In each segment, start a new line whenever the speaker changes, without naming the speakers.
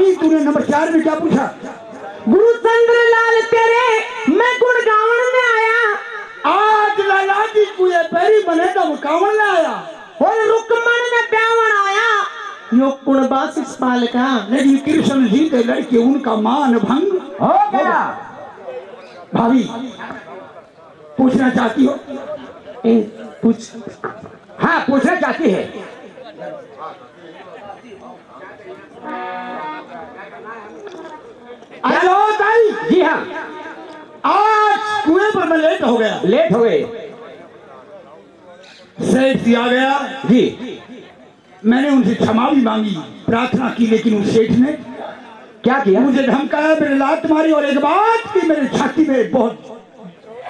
भाभी तूने नंबर 4 में क्या पूछा?
गुरु चंद्र लाल तेरे मैं गुण गावन में आया।
आज लाला जी कुए पैरी बने तो कावन में आया
और रुकमण ने ब्यावन आया। यो कुण बासिस पाल का
लेकिन कृष्ण जी के लड़के उनका मान भंग
हो गया।
भाभी पूछना चाहती हो?
पूछ।
हाँ पूछना चाहती है। हेलो ताई।
जी हाँ।
आज कुएं पर मैं लेट हो गया।
लेट हो गए
सेठ जी आ गया
जी।
मैंने उनसे क्षमा भी मांगी, प्रार्थना की, लेकिन उस सेठ ने
क्या किया?
मुझे धमकाया, मेरे लात मारी और एक बात की मेरे छाती में बहुत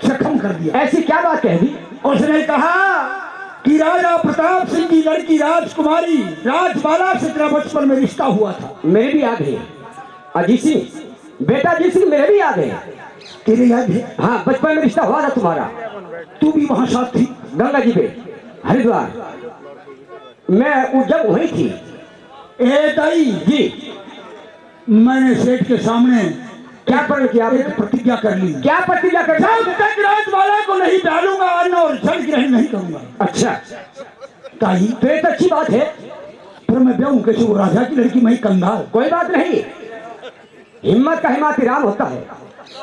जख्म कर दिया।
ऐसी क्या बात कह दी?
उसने कहा कि राजा प्रताप सिंह की लड़की राजकुमारी राजबाला से तेरा बचपन में रिश्ता हुआ था।
मेरे भी याद है अजीत सिंह, बेटा अजीत सिंह, मेरे भी याद है।
तेरे याद है?
हाँ, बचपन में रिश्ता हुआ था तुम्हारा।
तू भी वहां साथ थी?
गंगा जी पे हरिद्वार मैं जब वही थी।
ए दाई
जी।
मैंने सेठ के सामने
क्या प्रण किया?
एक प्रतिज्ञा कर ली।
क्या प्रतिज्ञा कर?
जब तक राजबाला को नहीं डालूंगा अन्न और जल ग्रहण नहीं करूंगा।
अच्छा
ताई
तो ये तो अच्छी बात है,
पर मैं ब्याहूं कैसे? वो राजा की लड़की, मैं कंगाल।
कोई बात नहीं, हिम्मत का हिमातिराम होता है,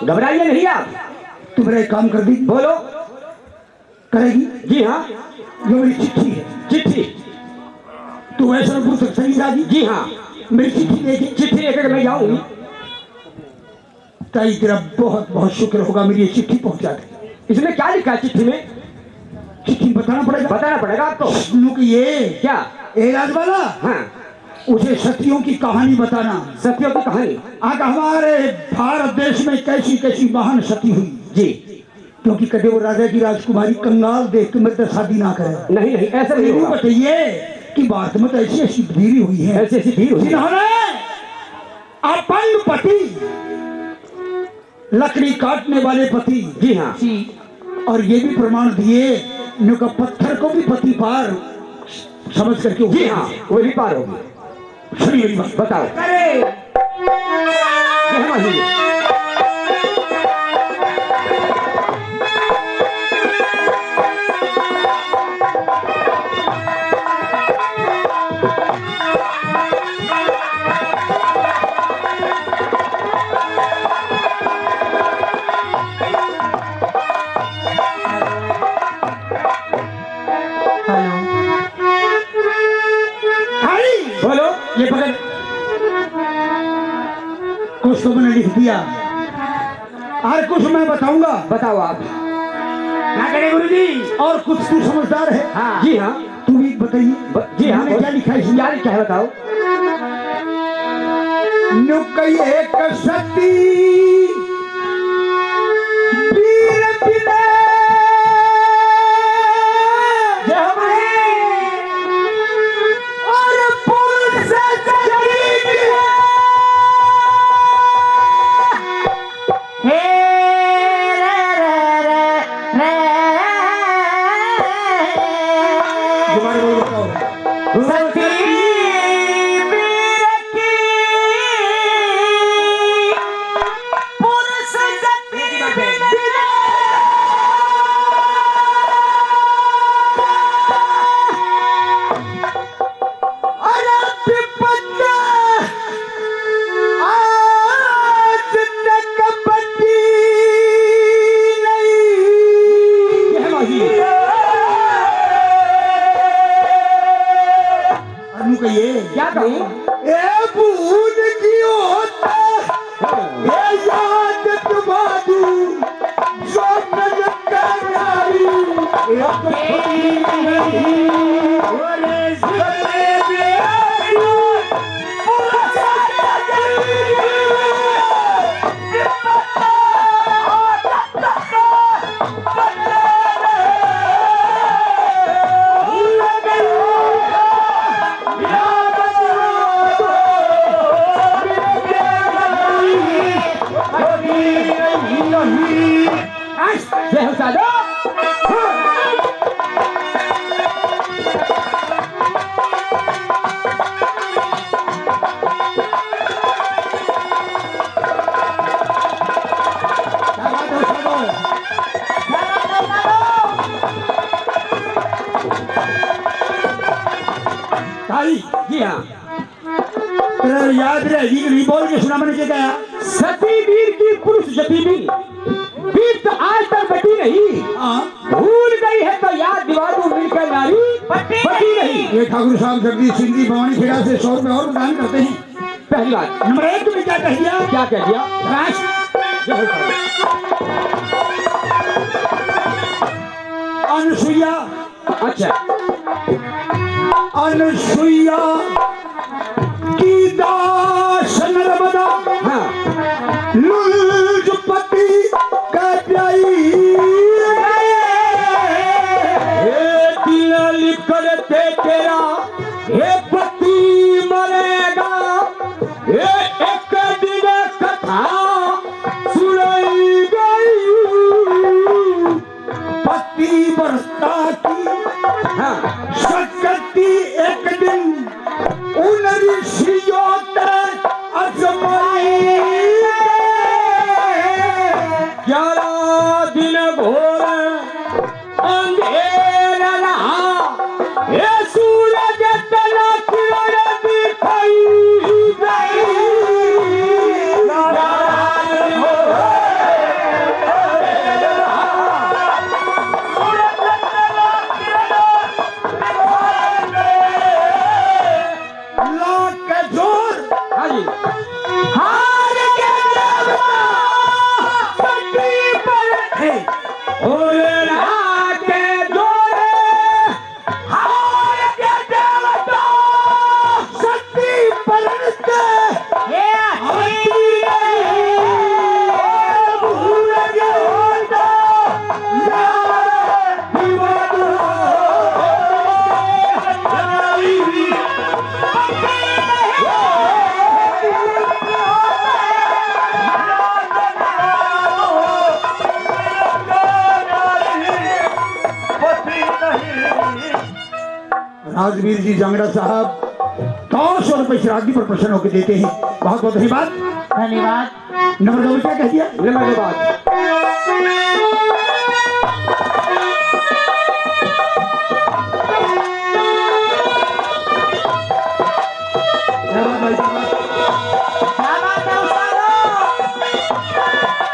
घबराइए नहीं आप।
तू मेरा एक काम कर दी।
बोलो।
करेगी?
जी हाँ।
जो मेरी चिट्ठी है,
चिट्ठी?
तू वैसा पूछ सही जागी?
जी हाँ।
मेरी चिट्ठी लेके,
चिट्ठी लेकर मैं जाऊंगी।
ताई तेरा बहुत बहुत शुक्र होगा, मेरी ये चिट्ठी पहुंचा दे।
इसमें क्या लिखा है चिट्ठी में?
चिट्ठी बताना पड़ेगा।
बताना पड़ेगा आपको।
सुनो कि ये
क्या?
ए राजबाला,
हाँ,
उसे सतियों की कहानी बताना।
सतियों की कहानी?
आज हमारे भारत देश में कैसी कैसी महान सती हुई
जी।
क्योंकि कभी वो राजा की राजकुमारी कंगाल देख के मेरे से शादी ना करे।
नहीं नहीं, ऐसा नहीं होगा।
बताइए कि भारत में तो ऐसी ऐसी भीड़ हुई है,
ऐसी ऐसी भीड़ हुई है।
जिन्होंने अपंग पति, लकड़ी काटने वाले पति,
जी हाँ,
और ये भी प्रमाण दिए का पत्थर को भी पति पार समझ करके।
जी हाँ, वो भी पार होगी।
सुनिए मेरी बात।
बताओ। बोलो।
ये पकड़, कुछ तो मैंने लिख दिया और कुछ मैं बताऊंगा।
बताओ आप।
क्या करे गुरुजी? और कुछ तू समझदार है।
हाँ। जी हाँ।
तू भी बताइए।
जी हाँ।
क्या लिखा है इसमें?
क्या लिखा है बताओ।
नुकई एक सती वीर पिता और पुरुष शरीर
क्या कहूँ?
भूल की होता है याद तुम्हारी जो नजकारी तेरा याद रहेगी कि नहीं? बोल के सुना मैंने क्या कहा?
सती वीर की पुरुष जती भी वीर तो आज तक बटी नहीं।
हाँ,
भूल गई है तो याद दिवा दूं मिलकर नारी बटी नहीं।
ये ठाकुर साहब जगदीश सिंह जी भवानी खेड़ा से 100 रुपए और प्रदान करते हैं।
पहली बात।
नंबर 1 तुमने क्या कह दिया?
क्या कह दिया?
अनुसुईया।
अच्छा,
अनुसुईया की दास नर्मदा।
हाँ,
लुलजुपति का प्याई।
दिल लिख कर दे तेरा हे पति मरेगा। एक दिन कथा सुनाई गई।
पति बरसा की
हाँ,
सकती एक दिन उन ऋषियों तक अजमाई।
11 दिन भोर अंधेरा रहा। ये सूरज तला किरण दिखाई गई।
लाख के जोर
हाँ जी। हार के देवता सती पर
है।
ओरे राके जोरे। हार के देवता
सती परनते
हे हटी नहीं।
भूल गए होता यार विवाद राजवीर जी जांगड़ा साहब 100 रुपए शराबी पर प्रसन्न होकर देते हैं। बहुत बहुत धन्यवाद।
धन्यवाद।
नंबर 2 क्या कह दिया?
नंबर 2 बात।
क्या बात भाई साहब?
क्या बात है उस्ताद?
अरे क्या बात है?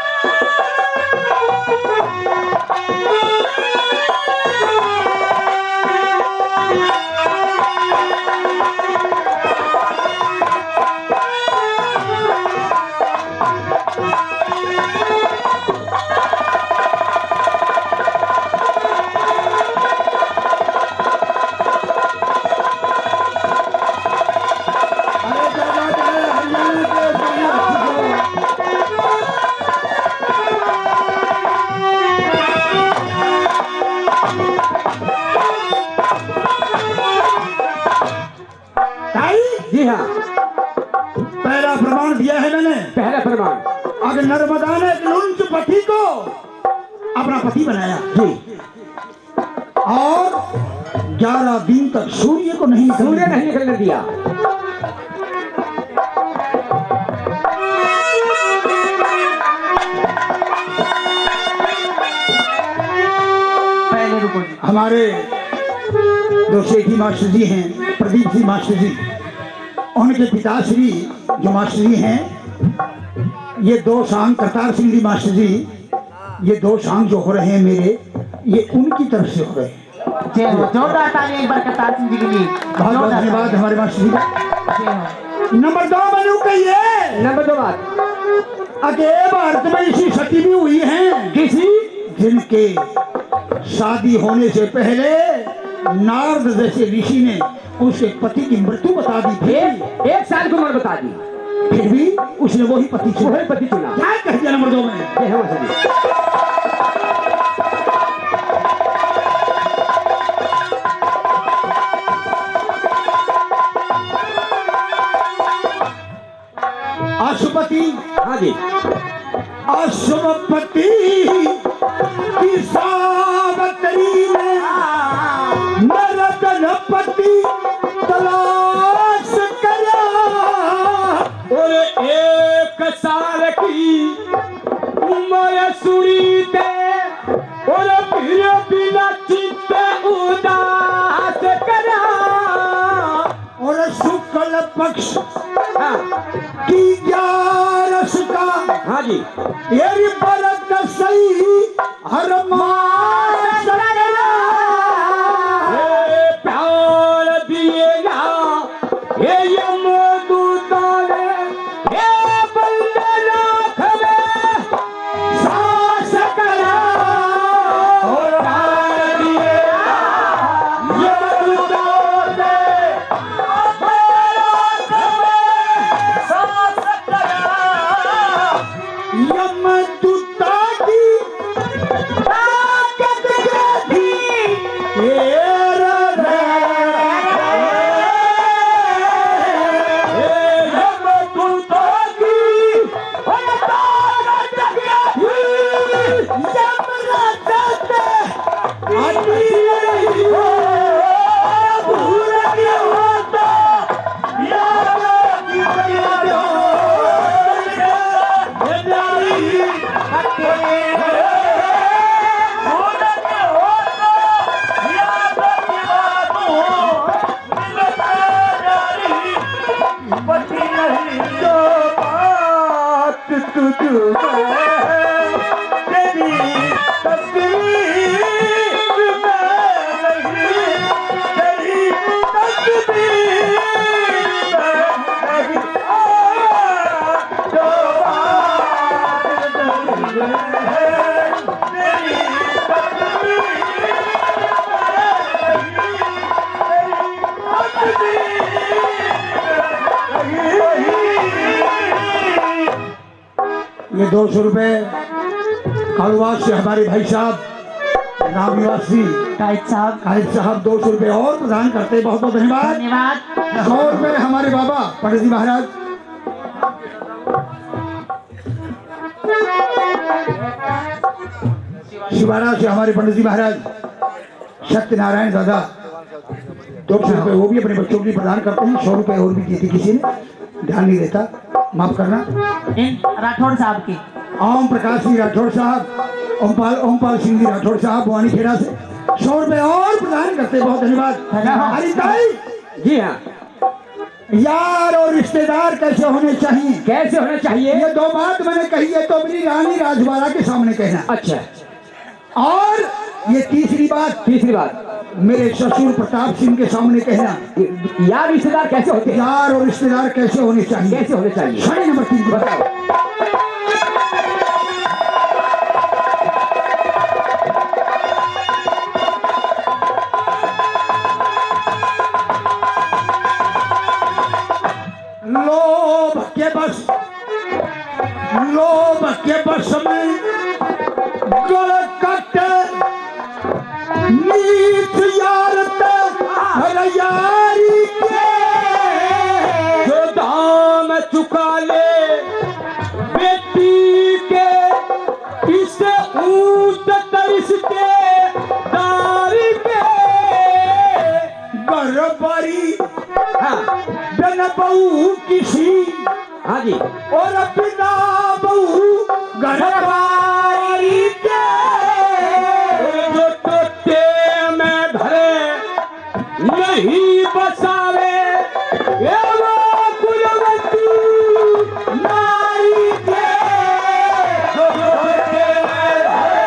हरियाणा के बढ़िया भाई,
जी हाँ,
पहला प्रमाण दिया है मैंने।
पहला प्रमाण।
अगर नर्मदा ने लुंच पति को अपना पति बनाया
जी,
और 11 दिन तक सूर्य को नहीं
सूर्य
निकलने
नहीं निकलने दिया। पहले रुको जी।
हमारे जो सेठी मास्टर जी हैं, प्रदीप सिंह मास्टर जी, उनके पिताश्री जो मास्टर जी हैं, ये 2 सांग करतार सिंह जी मास्टर जी, ये 2 सांग जो हो रहे हैं मेरे, ये उनकी तरफ से हो रहे हैं।
जोरदार ताली एक बार करतार सिंह जी के लिए।
बहुत बहुत धन्यवाद हमारे मास्टर जी का। नंबर 2 बनू कहिए।
नंबर 2 बात।
अगे भारत में इसी सती भी हुई हैं
किसी
जिनके शादी होने से पहले नारद जैसे ऋषि ने उसके पति की मृत्यु बता दी थी।
एक साल की उम्र बता दी,
फिर भी उसने वही पति चुना।
वही पति चुना।
क्या कह दिया नंबर 2 में?
ये है वही।
अशुपति।
हाँ जी।
अशुभपति की सावतरी में नरदनपति तलाश करा।
और 1 साल की उम्र सुरी दे और फिर बिना चित्त उदास करा।
और शुक्ल पक्ष
हाँ
की ग्यारस का
हाँ जी
ये बरत सही हर मास
प्यार दिएगा ये यमदूता ने ये बंदनाथ में
सास करा
और प्यार दिएगा यमदूता ने बंदनाथ में सांस करा
यमदूता की ताकत थी ये 200 रुपए कालवास से हमारे भाई साहब राम निवासी
कायद
साहब 200 रुपए और प्रदान करते हैं। बहुत बहुत धन्यवाद।
धन्यवाद।
100 रुपए हमारे बाबा पंडित जी महाराज शिवारा से हमारे पंडित जी महाराज सत्यनारायण दादा 200 रुपए वो भी अपने बच्चों के लिए प्रदान करते हैं। 100 रुपए और भी दिए थे किसी ने, ध्यान नहीं देता, माफ करना।
इन राठौड़ साहब की
ओम प्रकाश सिंह राठौड़ साहब, ओमपाल सिंह जी राठौड़ साहब बुआनी खेड़ा से 100 रुपए और प्रदान करते हैं। बहुत धन्यवाद। हरी ताई
जी हाँ
यार और रिश्तेदार कैसे होने चाहिए,
कैसे होना चाहिए?
ये 2 बात मैंने कही है तो मेरी रानी राजवाड़ा के सामने कहना।
अच्छा
और ये तीसरी बात मेरे ससुर प्रताप सिंह के सामने कहना।
यार रिश्तेदार कैसे होते हैं?
यार और रिश्तेदार कैसे होने चाहिए?
कैसे होने चाहिए?
साढ़े नंबर 3 को बताओ। लोभ के बस में गल कट नीत यारी के
जो दाम चुका ले बेटी के इससे ऊंट तरिसते दारी के
गरबरी
हाँ
बिन बहू किसी
हाँ जी
और बिना बहू गरबारी के
जो टोटे में भरे नहीं बसावे ये वो कुलवती नारी के जो टोटे में भरे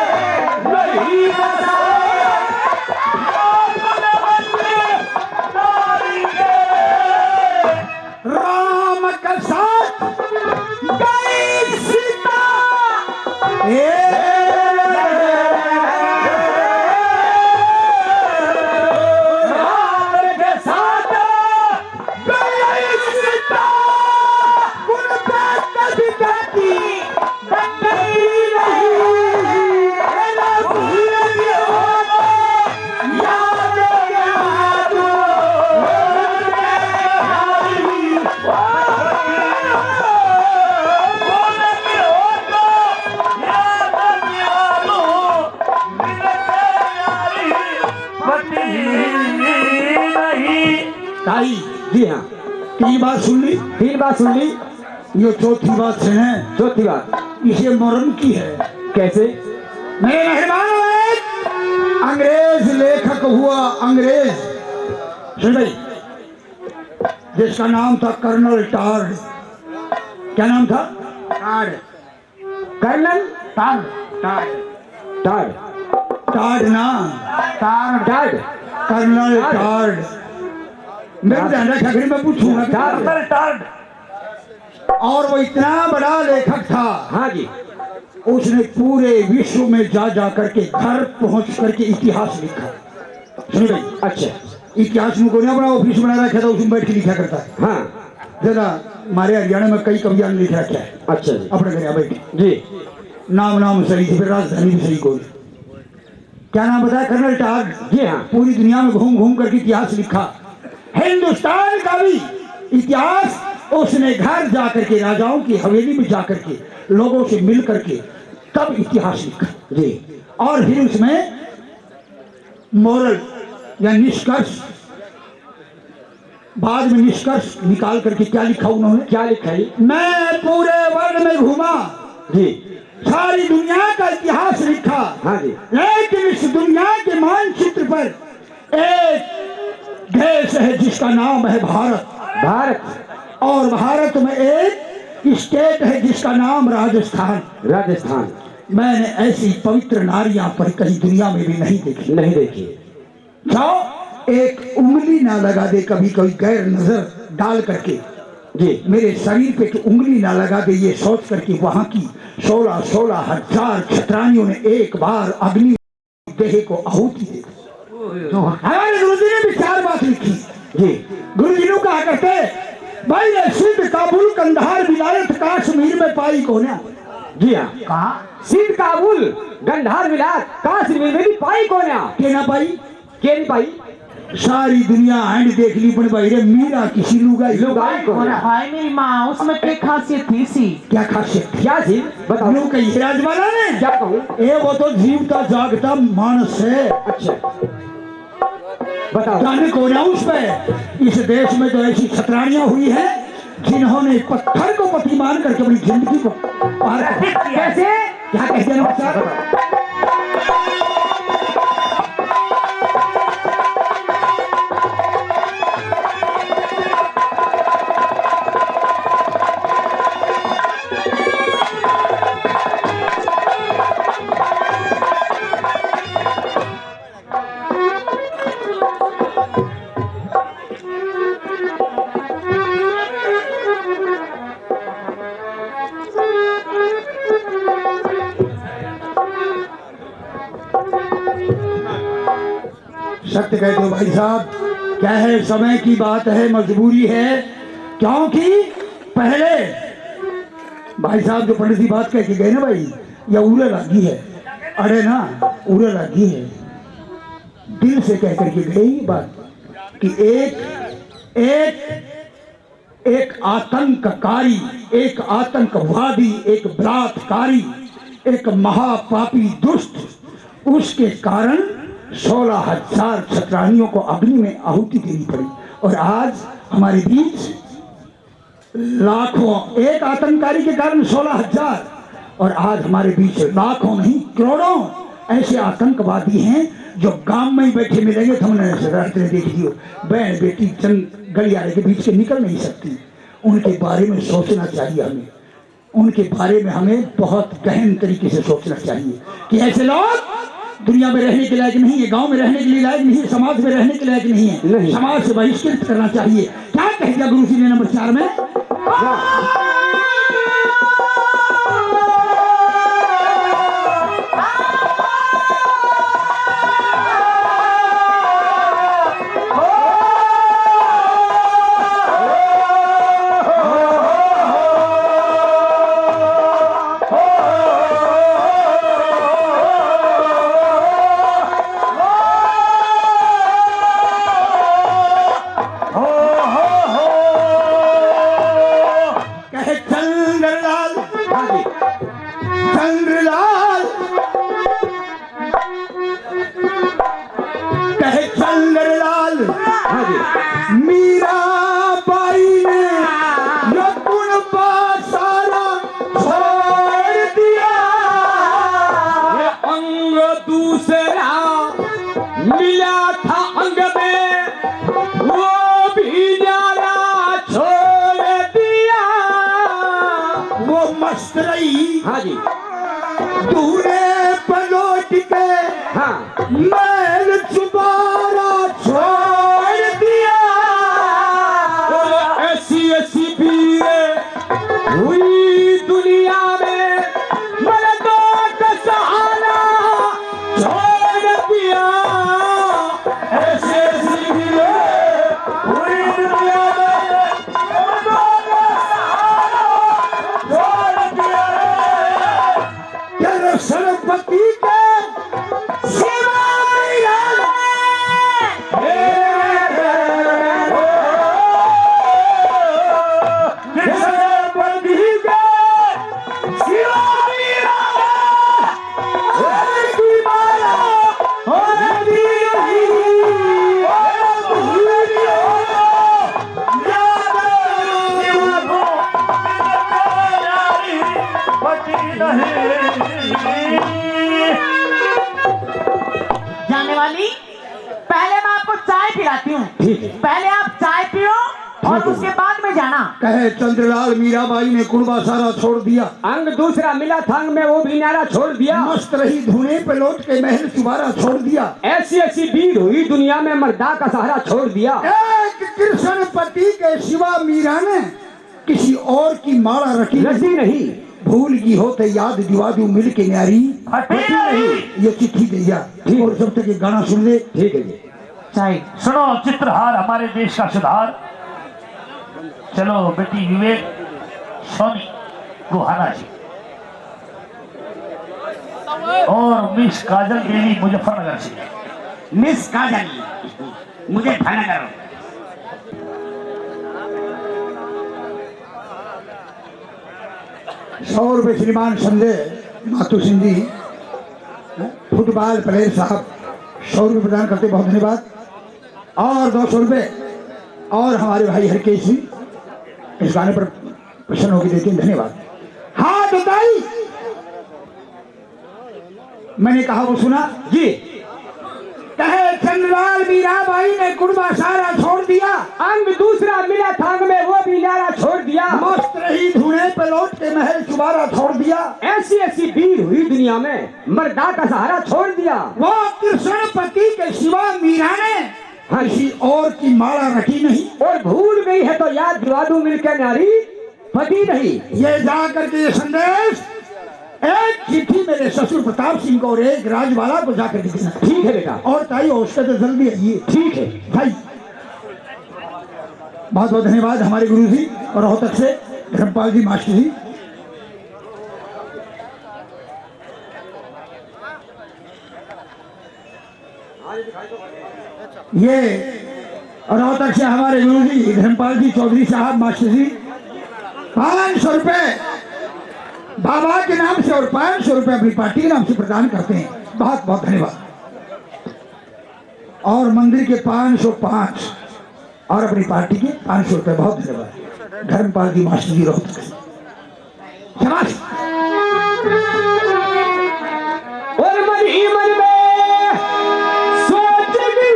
नहीं बसावे वो कुलवती नारी के
राम के साथ गई सीता
जी हाँ
3 बात सुन ली। ये चौथी बात है।
चौथी बात
इसे मरण की है।
कैसे?
मेरे मेहरबान अंग्रेज लेखक हुआ, अंग्रेज सुन भाई जिसका नाम था कर्नल टार्ड। क्या नाम था?
टार्ड। कर्नल
टार्ड।
टार्ड।
टार्ड ना,
टार्ड।
कर्नल टार्ड। मेरे ध्यान रखा करें, मैं पूछूंगा।
कर्नल
टार्ड। और वो इतना बड़ा लेखक था।
हाँ जी।
उसने पूरे विश्व में जा जा करके घर पहुंच करके इतिहास लिखा। सुनिए भाई,
अच्छा।
इतिहास में कोई बड़ा ऑफिस बना रखा था, उसमें बैठ के लिखा करता है।
हाँ।
जरा हमारे हरियाणा में कई कवियां लिख रखा है।
अच्छा जी।
अपने घर बैठे
जी।
नाम सही थी, फिर राजधानी भी सही कोई। क्या नाम बताया? Colonel tarred.
जी हाँ।
पूरी दुनिया में घूम घूम करके इतिहास लिखा। हिंदुस्तान का भी इतिहास उसने घर जा करके, राजाओं की हवेली में जा करके, लोगों से मिल करके तब इतिहास लिखा जी। और फिर उसमें मोरल या निष्कर्ष, बाद में निष्कर्ष निकाल करके क्या लिखा उन्होंने?
क्या लिखा है?
मैं पूरे वर्ल्ड में घूमा
जी।
सारी दुनिया का इतिहास लिखा।
हाँ जी।
लेकिन इस दुनिया के मानचित्र पर एक देश है जिसका नाम है भारत।
भारत।
और भारत में एक स्टेट है जिसका नाम राजस्थान।
राजस्थान।
मैंने ऐसी पवित्र नारियां पर कहीं दुनिया में भी नहीं देखी।
नहीं देखी।
जाओ एक उंगली ना लगा दे कभी कोई गैर नजर डाल करके
जी।
मेरे शरीर पे एक उंगली ना लगा दे, ये सोच करके वहां की 16 हजार क्षत्राणियों ने एक बार अग्नि देह को आहुति दे दी। हमारे गुरुजी ने भी 4 बात लिखी
जी।
गुरुजी ने कहा करते, भाई ये सिंध काबुल कंधार विलायत कश्मीर में पाई कोना।
जी हाँ।
कहा?
सिंध काबुल गंधार विलायत कश्मीर में भी पाई कोना।
के ना पाई?
के नहीं पाई?
सारी दुनिया हैंड देख ली, पर भाई रे मीरा किसी लुगाई
कोना।
हाय मेरी माँ, उसमें क्या खासियत थी सी?
क्या खासियत?
क्या जी बताओ।
लोग कही राजवाला ने
क्या कहूँ?
ए वो तो जीवता जागता मानस है।
अच्छा बताओ।
जाने को ना उस पे इस देश में तो ऐसी क्षत्राणियां हुई है जिन्होंने पत्थर को पति मान करके अपनी जिंदगी को पार कर दिया।
कैसे?
क्या कहते हैं नमस्कार? सत्य कहते हो भाई साहब, क्या है, समय की बात है, मजबूरी है। क्योंकि पहले भाई साहब जो पंडित जी बात कह के गए ना भाई, या उरे लगी है, अरे ना उरे लगी है, दिल से कह करके गए ये बात कि एक आतंककारी, एक आतंकवादी, एक बलात्कारी, एक महापापी दुष्ट, उसके कारण 16,000 क्षत्राणियों को अग्नि में आहुति देनी पड़ी। और आज हमारे बीच लाखों, एक आतंककारी के कारण 16,000, और आज हमारे बीच लाखों नहीं करोड़ों ऐसे आतंकवादी हैं जो गांव में ही बैठे मिलेंगे तो हमने रास्ते देख लियो, बहन बेटी चंद गलियारे के बीच से निकल नहीं सकती। उनके बारे में सोचना चाहिए हमें, उनके बारे में हमें बहुत गहन तरीके से सोचना चाहिए कि ऐसे लोग दुनिया में रहने के लायक नहीं है, गांव में रहने के लिए लायक नहीं है, समाज में रहने के लायक नहीं है, समाज से बहिष्कृत करना चाहिए। क्या कह दिया गुरु जी ने नंबर 4 में? मस्त रही।
हाँ जी।
दूरे पलट के
हाँ।
मैल चुबारा छोड़ दिया।
ऐसी ऐसी पीर हुई दुनिया में, मर्दों का सहारा छोड़ दिया। ऐसी ऐसी पीर हुई दुनिया में, मर्दों का सहारा छोड़ दिया।
क्या सरस्वती के सिवा
जाने वाली, पहले मैं आपको चाय पिलाती हूँ।
ठीक है।
पहले आप चाय पियो और
ठीक है।
उसके बाद में जाना।
कहे चंद्रलाल मीराबाई ने कुड़बा सारा छोड़ दिया।
अंग दूसरा मिला थंग में वो भी नारा छोड़ दिया।
मस्त रही धुने पे लौट के महल चुबारा छोड़ दिया।
ऐसी ऐसी भीड़ हुई दुनिया में, मर्दा का सहारा छोड़ दिया।
एक कृष्ण पति के सिवा मीरा ने किसी और की माला रखी
रसी नहीं।
भूल की हो तो याद दिवा दूं मिल के न्यारी।
हटी नहीं।
ये चिट्ठी दे जा। और जब तक ये गाना सुन ले।
ठीक है जी।
चाय
सुनो चित्रहार हमारे देश का सुधार। चलो बेटी विवेक सोनी गुहाना जी और मिस काजल देवी मुजफ्फरनगर से।
मिस काजल मुजफ्फरनगर।
100 रुपए श्रीमान संजय माथुर सिंह जी फुटबॉल प्लेयर साहब 100 रुपए प्रदान करते, बहुत धन्यवाद। और 200 रुपए और हमारे भाई हरकेश जी इस गाने पर प्रसन्न होकर देते हैं, धन्यवाद। हाँ बताई मैंने कहा वो सुना
जी।
कहे चंद्रलाल मीराबाई ने कुड़बा सारा छोड़ दिया।
अंग दूसरा मिला थंग में वो भी नारा छोड़ दिया।
मस्त रही धुने पे लौट के महल चुबारा छोड़ दिया।
ऐसी ऐसी भीड़ हुई दुनिया में, मर्दा का सहारा छोड़ दिया।
वो कृष्ण पति के सिवा मीरा ने किसी और की माला रखी नहीं।
और भूल गई है तो याद दिवा दूं मिल के नारी पति नहीं।
ये जा करके ये संदेश एक चिट्ठी मेरे ससुर प्रताप सिंह को और एक राजवाला को जाकर देना।
ठीक है बेटा।
और ताई औसत तो जल्दी आइए।
ठीक है
भाई बहुत बहुत धन्यवाद हमारे गुरु जी और रोहतक से धर्मपाल जी मास्टर जी। ये रोहतक से हमारे गुरु जी धर्मपाल जी चौधरी साहब मास्टर जी 500 रुपए बाबा के नाम से और 500 रुपए अपनी पार्टी के नाम से प्रदान करते हैं, बहुत बहुत धन्यवाद। और मंदिर के 505 और अपनी पार्टी के 500 रुपए, बहुत धन्यवाद। धर्मपाल जी मास्टर जी रोहतक से शाबाश।
और मन ही मन में सोच गई,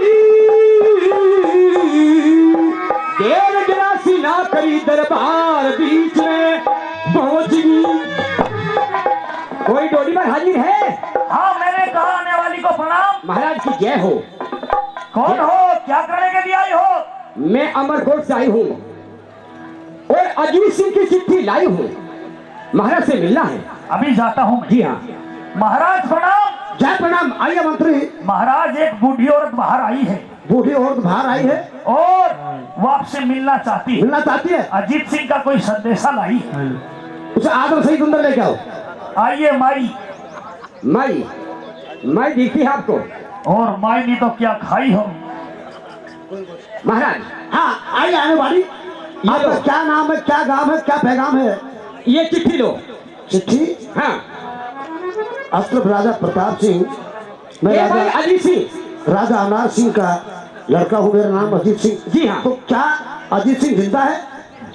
देर गिरासी ना करी दरबार बीच में पहुंच गई। कोई डोली पर हाजिर है?
हाँ मैंने कहा आने वाली को प्रणाम।
महाराज की जय हो।
कौन हो, क्या करने के लिए आई हो?
मैं अमरकोट से आई हूँ और अजीत सिंह की चिट्ठी लाई हूँ, महाराज से मिलना है।
अभी जाता हूँ मैं।
जी हाँ।
महाराज प्रणाम।
जय प्रणाम। आइए मंत्री।
महाराज एक बूढ़ी औरत बाहर आई है
बूढ़ी औरत बाहर आई है
और वो आपसे मिलना चाहती है।
मिलना चाहती है।
अजीत सिंह का कोई संदेशा लाई है।
उसे आदर सही अंदर लेके आओ।
आइए माई।
माई माई दिखती है आपको?
और माई नहीं तो क्या खाई हो?
महाराज
हाँ आइए आने वाली। आपका क्या नाम है, क्या गांव है, क्या पैगाम है?
ये चिट्ठी लो।
चिट्ठी?
हाँ।
अस्त्र राजा प्रताप सिंह, मैं
ये भाई
राजा
अजीत सिंह।
राजा अनार सिंह का लड़का हूँ, मेरा नाम अजीत सिंह।
जी हाँ।
तो क्या अजीत सिंह जिंदा है?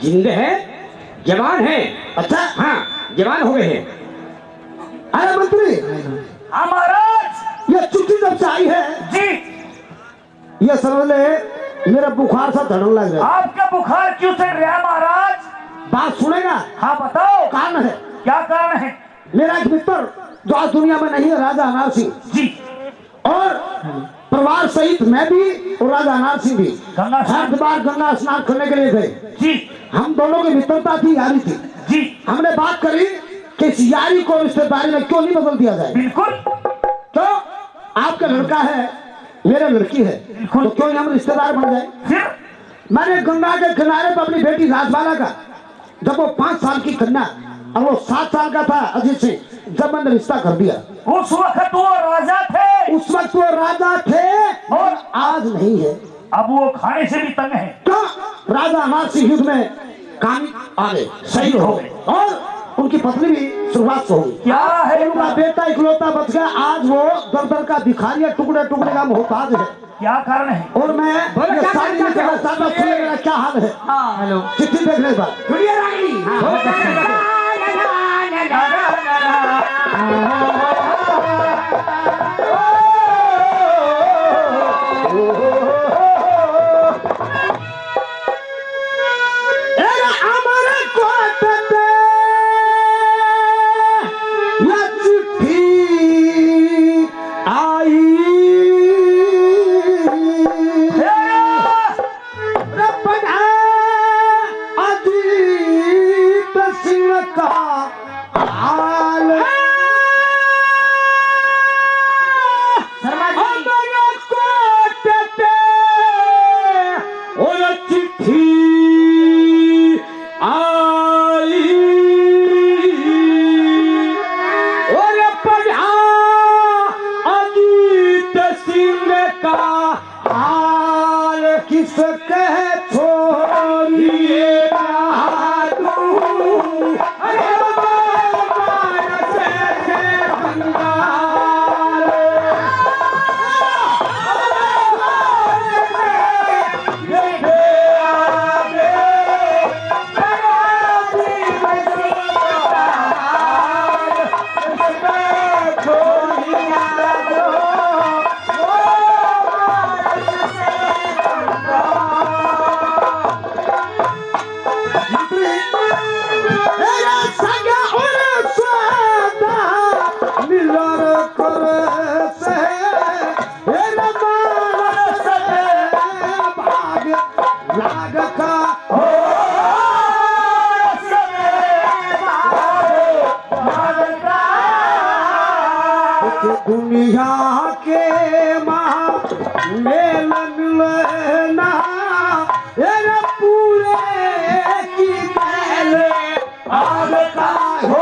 जिंदे है, जवान है।
अच्छा
हाँ जवान हो गए हैं।
अरे मंत्री,
हाँ महाराज।
ये चिट्ठी जब से आई है
जी
ये समझ ले मेरा बुखार सा धड़न लग गया।
आपका बुखार क्यों चढ़ रहा है महाराज?
बात सुनेगा?
हाँ बताओ।
कारण है
क्या कारण है?
मेरा एक मित्र जो आज दुनिया में नहीं है, राजा अनार सिंह
जी
और परिवार सहित मैं भी और राजा अनार सिंह भी
गंगा स्नान-
हरिद्वार गंगा स्नान करने के लिए गए।
जी
हम दोनों की मित्रता थी, यारी थी।
जी
हमने बात करी कि इस यारी को रिश्तेदारी में क्यों नहीं बदल दिया जाए।
बिल्कुल
तो आपका लड़का है, मेरा लड़की है, तो क्यों नहीं हम रिश्तेदार बन जाए।
फिर
मैंने गंगा के किनारे पर अपनी बेटी राजबाला का, जब वो 5 साल की कन्या और वो 7 साल का था अजीत सिंह, जब मैंने रिश्ता कर दिया,
उस वक्त वो राजा थे
उस वक्त वो राजा थे और आज नहीं है।
अब वो खाने से भी तंग है।
तो राजा अनार सिंह युद्ध में काम आ गए, शहीद हो गए और उनकी पत्नी भी शुरुआत से हो गई।
क्या है
उनका बेटा इकलौता बच गया। आज वो दर दर का भिखारी, टुकड़े टुकड़े का मोहताज है।
क्या कारण है?
और मैं ये सारी नहीं कहना चाहता, सुनिए मेरा क्या हाल है।
हेलो
चिट्ठी देखने के बाद
दुनिया रागनी
शर्मा जी
दुनिया के माँ मेल मिलना पूरे की पहले आगता हो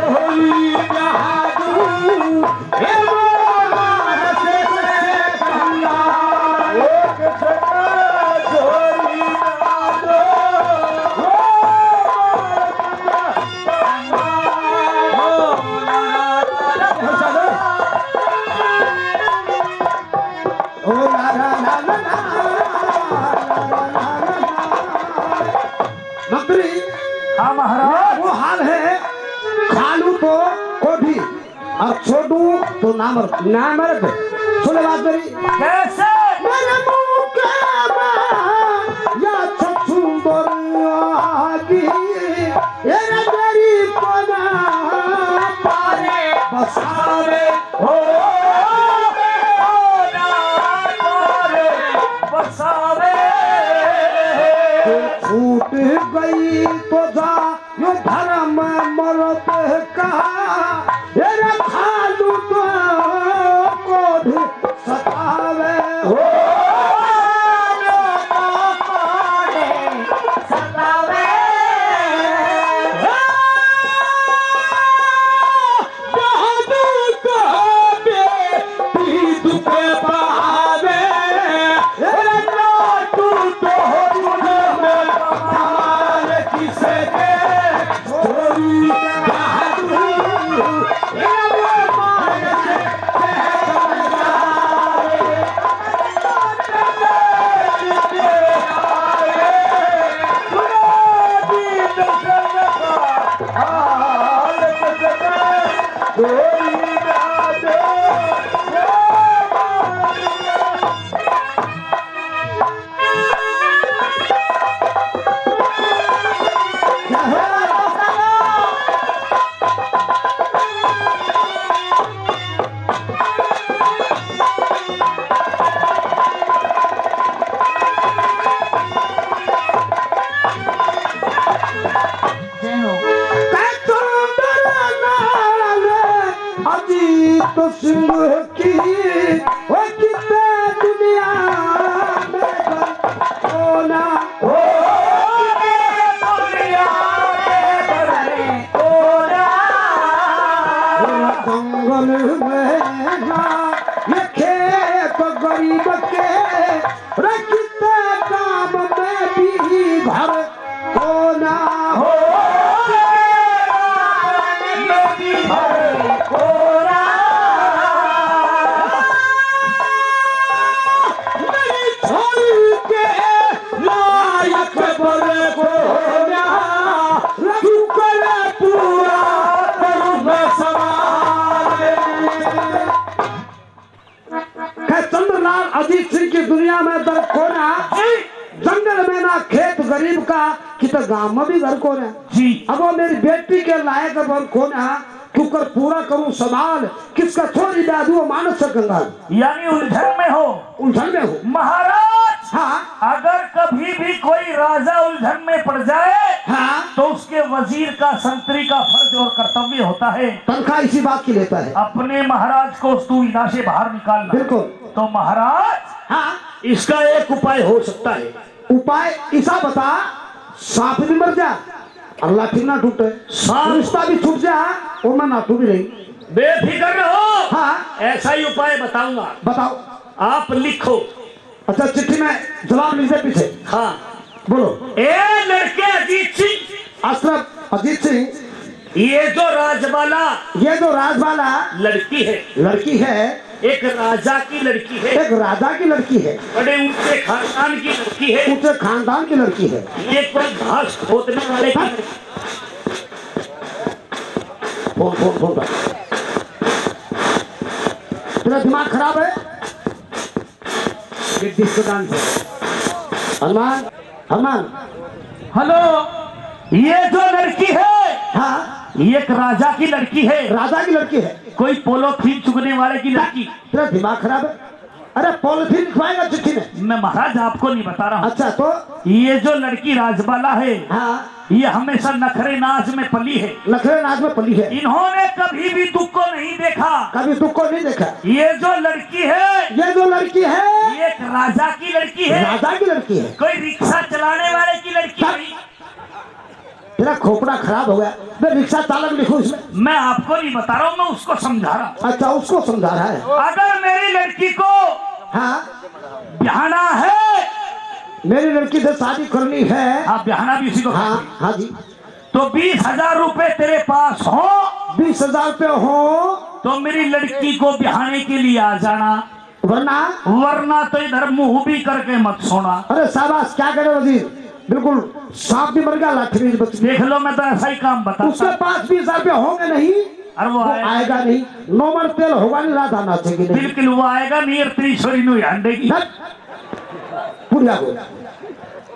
होली
महाराज।
वो हाल है, खालू तो कोठी और छोटू तो नामर्द। नामर्द सुने बात मेरी।
कैसे?
मेरे मुंह के में या छछुंदर आगी ये मेरी पना पारे बसावे
हो बसावे
छूट गई तो जा यो धर्म मरत का ये खालू तो कोठी सतावे हो तो सिंह की वो कितने दुनिया में होना हो
दुनिया में होना
जंगल में ना ये खेत गरीब के रखते काम में भी घर होना हो चंद्रलाल अजीत सिंह की दुनिया में दर कोना जंगल में ना खेत गरीब का कि तो गांव में भी घर कोना
जी।
अब वो मेरी बेटी के लायक अब कोना क्योंकि पूरा करूं सवाल किसका थोड़ी दादू मानस सकूंगा
यानी उलझन में हो।
उलझन में हो
महाराज
हाँ
अगर कभी भी कोई राजा उलझन में पड़ जाए
हाँ
तो उसके वजीर का संतरी का फर्ज और कर्तव्य होता है
तनख्वाह इसी बात की लेता है
अपने महाराज को उस दुविधा से बाहर निकालना।
बिल्कुल।
तो महाराज
हाँ
इसका एक उपाय हो सकता है।
उपाय ऐसा बता सांप भी मर जा अल्लाह ठीक ना टूटे रिश्ता भी छूट जा और मैं ना टूट रही
बेफिक्र रहो।
हाँ
ऐसा ही उपाय बताऊंगा।
बताओ
आप लिखो।
अच्छा चिट्ठी में जवाब लिख दे पीछे
हाँ
बोलो
ए लड़के अजीत सिंह
अशरफ अजीत सिंह
ये जो राजबाला
ये जो राजबाला लड़की है
एक राजा की लड़की है,
एक राजा की लड़की है,
बड़े ऊंचे खानदान की लड़की है,
ऊंचे खानदान की लड़की है।
ये कोई घास खोदने वाले की
फोन तेरा दिमाग खराब है हनुमान हनुमान
हेलो ये जो लड़की है
हाँ
ये एक राजा की लड़की है।
राजा की लड़की है
कोई पोलोथीन चुगने वाले की लड़की।
तेरा दिमाग खराब है। अरे पॉलिथीन लिखवाएगा चिट्ठी में।
मैं महाराज आपको नहीं बता रहा हूँ।
अच्छा तो
ये जो लड़की राजबाला है
हाँ
ये हमेशा नखरे नाज में पली है।
नखरे नाच में पली है।
इन्होंने कभी भी दुख को नहीं देखा,
कभी दुख को नहीं देखा।
ये जो लड़की है
ये जो लड़की है
ये एक राजा की लड़की है।
राजा की लड़की है।
कोई रिक्शा चलाने वाले की लड़की नहीं।
तेरा खोपड़ा खराब हो गया। मैं रिक्शा चालक लिखूं इसमें।
मैं आपको नहीं बता रहा हूँ, मैं उसको समझा रहा हूँ।
अच्छा उसको समझा रहा है।
अगर मेरी लड़की को
हाँ
ब्याहना है,
मेरी लड़की से शादी करनी है।
हाँ ब्याहना भी उसी को
हाँ हाँ जी।
तो 20,000 रुपए तेरे पास हो
20,000 रुपये हो
तो मेरी लड़की को ब्याहने के लिए आ जाना,
वरना
वरना तो इधर मुंह भी करके मत सोना।
अरे शाबाश क्या करे वजीर बिल्कुल सांप भी मर गया, लाठी भी बच गई।
देख लो, मैं तो ऐसा ही काम
उसके
बताता।
पास 20,000 रुपये होंगे नहीं,
और वो
आएगा नहीं। नॉर्मल तेल होगा नहीं, रात आना चाहिए नहीं।
बिल्कुल वो आएगा नहीं, और त्रिशोरी नु हंडेगी।
बुढ़िया को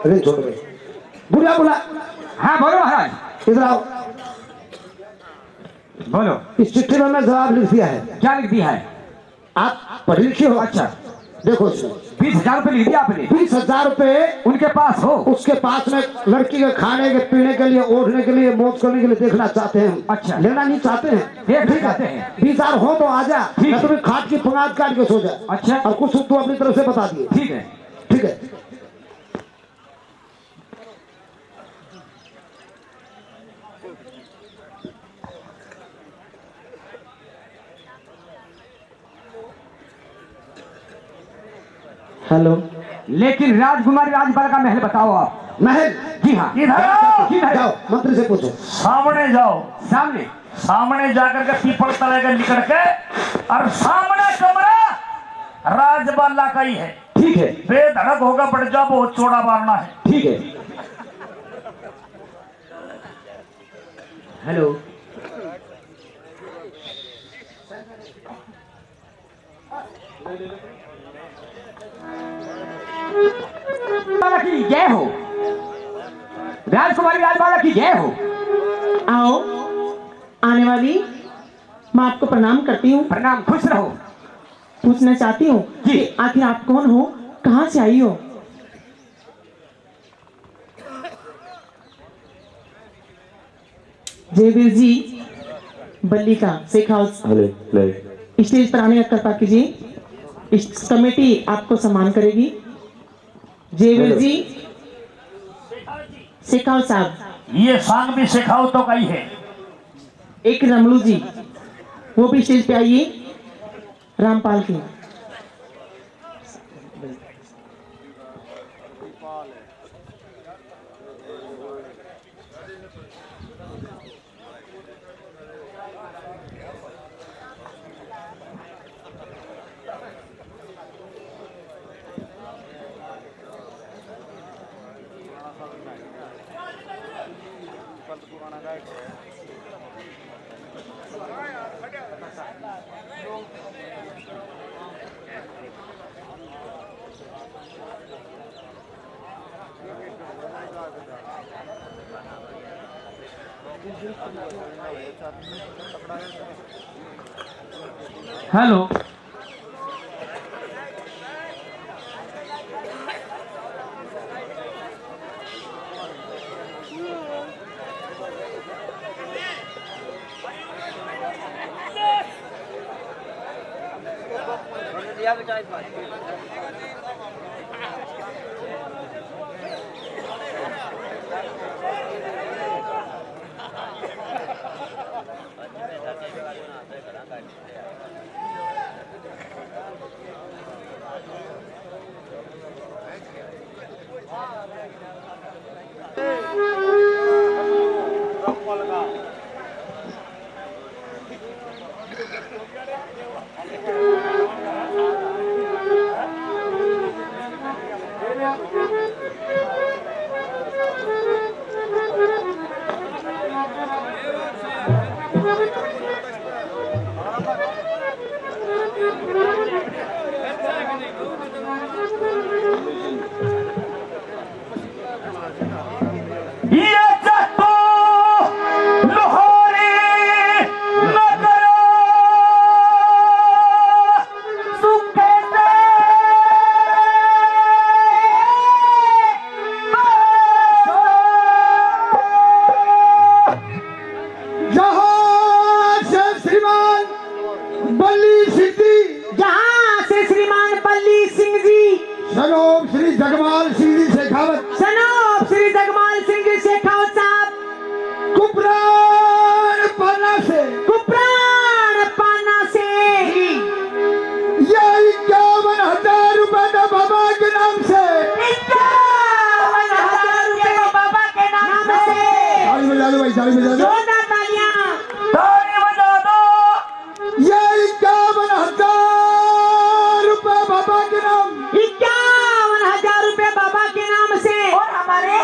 अरे छोड़ गए, बुढ़िया बोला
हाँ बोलो महाराज।
इधर आओ।
बोलो,
इस चिट्ठी में मैं जवाब लिख दिया है।
क्या लिख दिया है?
आप पढ़े लिखे हो?
अच्छा,
देखो इसमें
20,000 रुपये लिख दिया आपने।
20,000 रुपये
उनके पास हो?
उसके पास में लड़की के खाने के पीने के लिए, ओढ़ने के लिए, मौज करने के लिए देखना चाहते हैं।
अच्छा।
लेना नहीं चाहते हैं?
देखना चाहते हैं।
20,000 हो तो आ जा,
ठीक।
मैं तुम्हें खाट की पंगात काट के सो जा।
अच्छा।
और कुछ तू अपनी तरफ से बता दिए।
ठीक है।
ठीक है। हेलो।
लेकिन राजकुमारी राजपाल का महल बताओ आप।
महल?
जी हाँ।
इधर आओ,
किधर?
जाओ मंत्री से पूछो।
सामने जाओ।
सामने?
सामने जाकर के पीपल तले का निकल के, और सामने कमरा राजबाला का ही है।
ठीक है।
बेधड़क होगा, बढ़ जा, बहुत चौड़ा मारना है।
ठीक है। हेलो। राजबाला की जय हो। राजकुमारी राजबाला की जय हो।
आओ, आने वाली मैं आपको प्रणाम करती हूँ।
प्रणाम, खुश रहो।
पूछना चाहती हूँ
जी।
कि आखिर आप कौन हो, कहाँ से आई हो? जयवीर जी, बल्ली का शेखावत स्टेज पर आने का कृपा कीजिए। इस कमेटी आपको सम्मान करेगी। जयवीर जी, शेखावत साहब।
ये सांग भी सिखाओ तो कही है।
एक रमलू जी, वो भी स्टेज पे आइए। रामपाल की।
हेलो।
ये जट्टू लोहारी नगर सुखे दे
जहाँ से श्रीमान बल्ली सिद्धि,
जहाँ से श्रीमान बल्ली सिंह जी,
सनोब श्री जगमाल सिंह जी शेखावत,
सनोब श्री जगमाल सिंह जी शेखावत साहब,
कुपरान पन्ना से,
कुप्राण पाना से
ये 51,000 रुपए का बाबा के नाम से
51,000 रुपए बाबा के नाम से।
ताली बजा दो भाई, ताली बजा दो।
जोरदार तालियां।
ताली बजा दो।
ये 51,000 रुपए बाबा के नाम,
51,000 रुपए बाबा के नाम से। और हमारे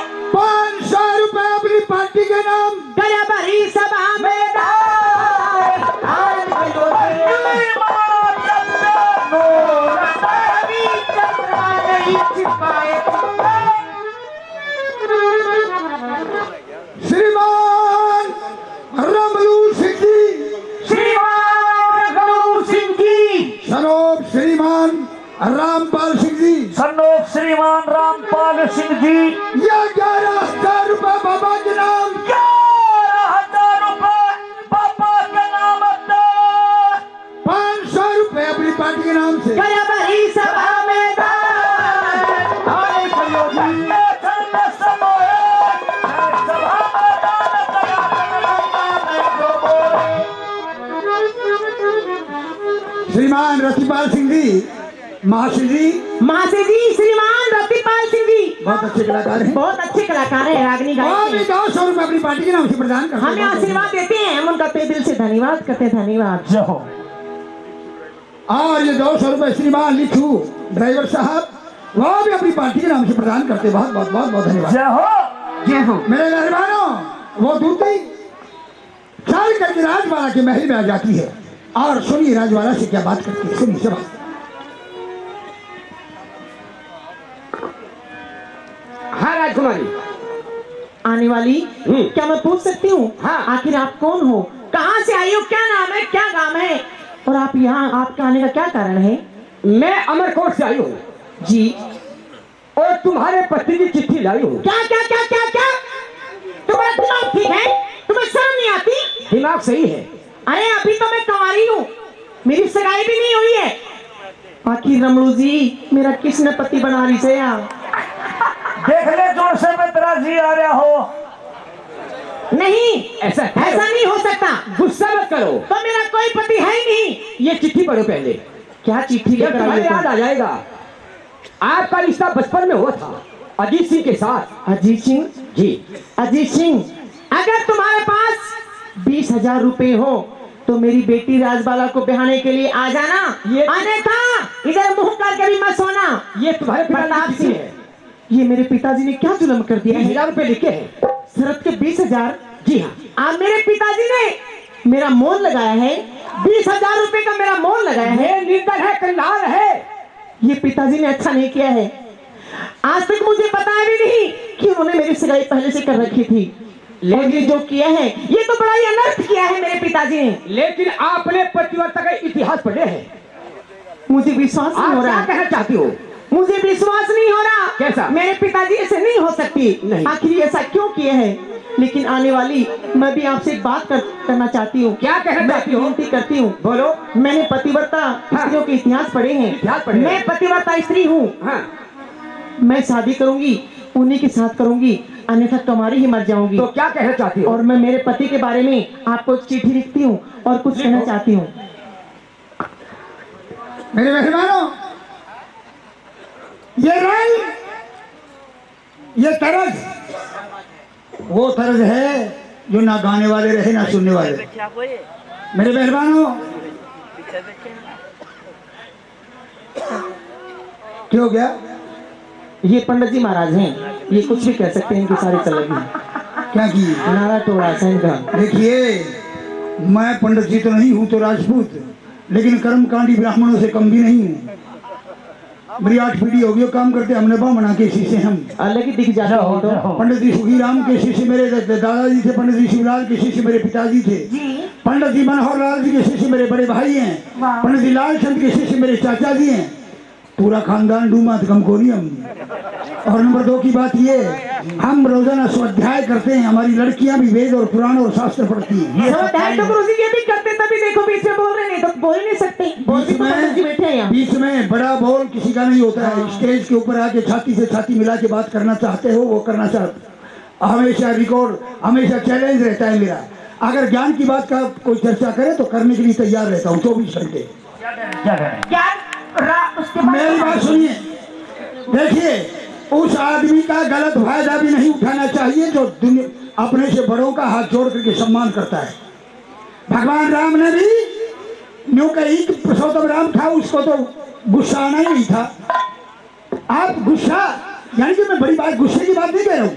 रामपाल सिंह जी,
सन्नोख श्रीमान रामपाल सिंह जी,
या 11,000 रुपए बाबा के नाम,
11,000 रुपए पापा के नाम,
500 रुपए अपनी पार्टी के नाम से।
गया बड़ी सभा में दान, और खड़ियो जी।
श्रीमान रतिपाल सिंह जी, महाशय जी,
श्रीमान रतिपाल सिंह जी
बहुत अच्छे कलाकार हैं,
बहुत अच्छे कलाकार हैं, रागनी
और
गायक
भी
हैं।
200 रुपए अपनी पार्टी के नाम से प्रदान करते हैं।
हमें आशीर्वाद देते हैं, हम उनका तहे दिल से धन्यवाद करते हैं, धन्यवाद।
जय हो।
और ये 200 रुपए श्रीमान लिखू ड्राइवर साहब, वो भी अपनी पार्टी के नाम से प्रदान करते हैं। बहुत बहुत बहुत बहुत धन्यवाद।
जय हो।
जय हो।
मेरे मेहरबानों, वो दूती चल करके राजवाला के महल में आ जाती है और सुनिए राजवाला से क्या बात करती है, सुनिए सब।
हाँ राजकुमारी,
आने वाली, क्या मैं पूछ सकती हूँ?
हाँ।
आखिर आप कौन हो, कहाँ से आई हो, क्या नाम है, क्या काम है, और आप यहाँ आपके आने का क्या कारण है?
मैं अमरकोट से आई हूँ
जी।
और तुम्हारे पति की चिट्ठी लाई हूँ।
क्या क्या क्या क्या क्या? तुम्हारा दिमाग ठीक है? तुम्हें शर्म नहीं आती?
दिमाग सही है।
अरे अभी तो मैं कंवारी हूँ, मेरी सगाई भी नहीं हुई है। आखिर रमणू जी, मेरा किसने पति बना रही से यार?
देख ले जोर से मैं तेरा जी आ रहा हो।
नहीं,
ऐसा
नहीं हो सकता।
गुस्सा मत करो।
तो मेरा कोई पति है ही नहीं।
ये चिट्ठी पढ़ो पहले।
क्या चिट्ठी
जब
लेकर आई
तुम्हें
हो?
याद आ जाएगा, आपका रिश्ता बचपन में हुआ था अजीत सिंह के साथ।
अजीत सिंह
जी।
अजीत सिंह, अगर तुम्हारे पास 20,000 रुपए हो तो मेरी बेटी राजबाला को बिहाने के लिए आ जाना।
ये
अन्यथा इधर मुंह करके भी मत सोना।
ये तुम्हारे
प्रताप
पिता
सिंह,
है।
ये मेरे पिताजी ने क्या जुल्म कर दिया है?
20,000 रुपए लिखे हैं।
शरत के 20,000?
जी हाँ।
आप मेरे पिताजी ने मेरा मोल लगाया है, 20,000 रुपए का मेरा मोल लगाया है।
ये निर्दय है, कंगाल है।
ये पिताजी ने अच्छा नहीं किया है। आज तक मुझे पता भी नहीं कि उन्होंने मेरी सगाई पहले से कर रखी थी। लेकिन ये जो किया है, ये तो बड़ा ही अनर्थ किया है मेरे पिताजी ने।
लेकिन आपने पतिव्रता का इतिहास पढ़े हैं।
मुझे विश्वास नहीं
आप
हो
क्या
रहा।
कहना चाहती हो?
मुझे विश्वास नहीं हो रहा।
कैसा?
मेरे पिताजी ऐसे नहीं हो सकती।
नहीं।
आखिर ऐसा क्यों किए हैं? लेकिन आने वाली, मैं भी आपसे एक बात करना चाहती हूँ।
क्या कहना चाहती हो?
विनती करती हूँ।
बोलो।
मैंने पतिव्रता स्त्रियों के इतिहास पढ़े हैं।
इतिहास पढ़े हैं।
मैं पतिव्रता स्त्री हूँ।
हाँ।
मैं शादी करूंगी, उन्हीं के साथ करूंगी, अन्यथा तुम्हारी ही मर जाऊंगी।
तो क्या कहना चाहती हो?
और मैं मेरे पति के बारे में आपको चिट्ठी लिखती हूँ और कुछ कहना चाहती हूँ।
मेरे मेहमानों, ये रंग, ये तरज, वो तरज है जो ना गाने वाले रहे ना सुनने वाले। मेरे मेहमानों, क्या हो गया?
ये पंडित जी महाराज हैं, ये कुछ भी कह सकते हैं, इनकी सारी चलेगी।
क्या की?
नारा टोड़ा सैन का।
देखिए, मैं पंडित जी तो नहीं हूँ तो राजपूत, लेकिन कर्मकांडी ब्राह्मणों से कम भी नहीं हूँ। मेरी 8 पीढ़ी होगी वो काम करते, हमने बामणा के शिष्य हम
अलग ही दिख जाते हैं तो।
पंडित जी सुखीराम के शिष्य मेरे दादाजी थे, पंडित जी शिवलाल के शिष्य मेरे पिताजी थे, पंडित जी मनोहर लाल जी के शिष्य मेरे बड़े भाई हैं, पंडित जी लालचंद के शिष्य मेरे चाचा जी हैं। पूरा खानदान डूमा तो कम को नहीं हम। और नंबर 2 की बात ये, हम रोजाना स्वाध्याय करते हैं, हमारी लड़कियां भी वेद और पुराण और शास्त्र पढ़ती हैं।
स्वाध्याय तो गुरुजी ये भी करते, तभी देखो बीच में बोल रहे, नहीं तो बोल नहीं सकते।
बीच में बड़ा बोल किसी का नहीं होता है। स्टेज के ऊपर आके छाती से छाती मिला के बात करना चाहते हो वो करना चाहते, हमेशा रिकॉर्ड, हमेशा चैलेंज रहता है मेरा। अगर ज्ञान की बात का कोई चर्चा करे तो करने के लिए तैयार रहता हूँ 24 घंटे। मेरी बात सुनिए, देखिए, उस आदमी का गलत फायदा भी नहीं उठाना चाहिए जो अपने से बड़ों का हाथ जोड़ करके सम्मान करता है। भगवान राम ने भी न्यू का एक पुरुषोत्तम राम था, उसको तो गुस्सा आना ही नहीं था। आप गुस्सा, यानी कि मैं बड़ी बात गुस्से की बात नहीं कह रहा हूँ,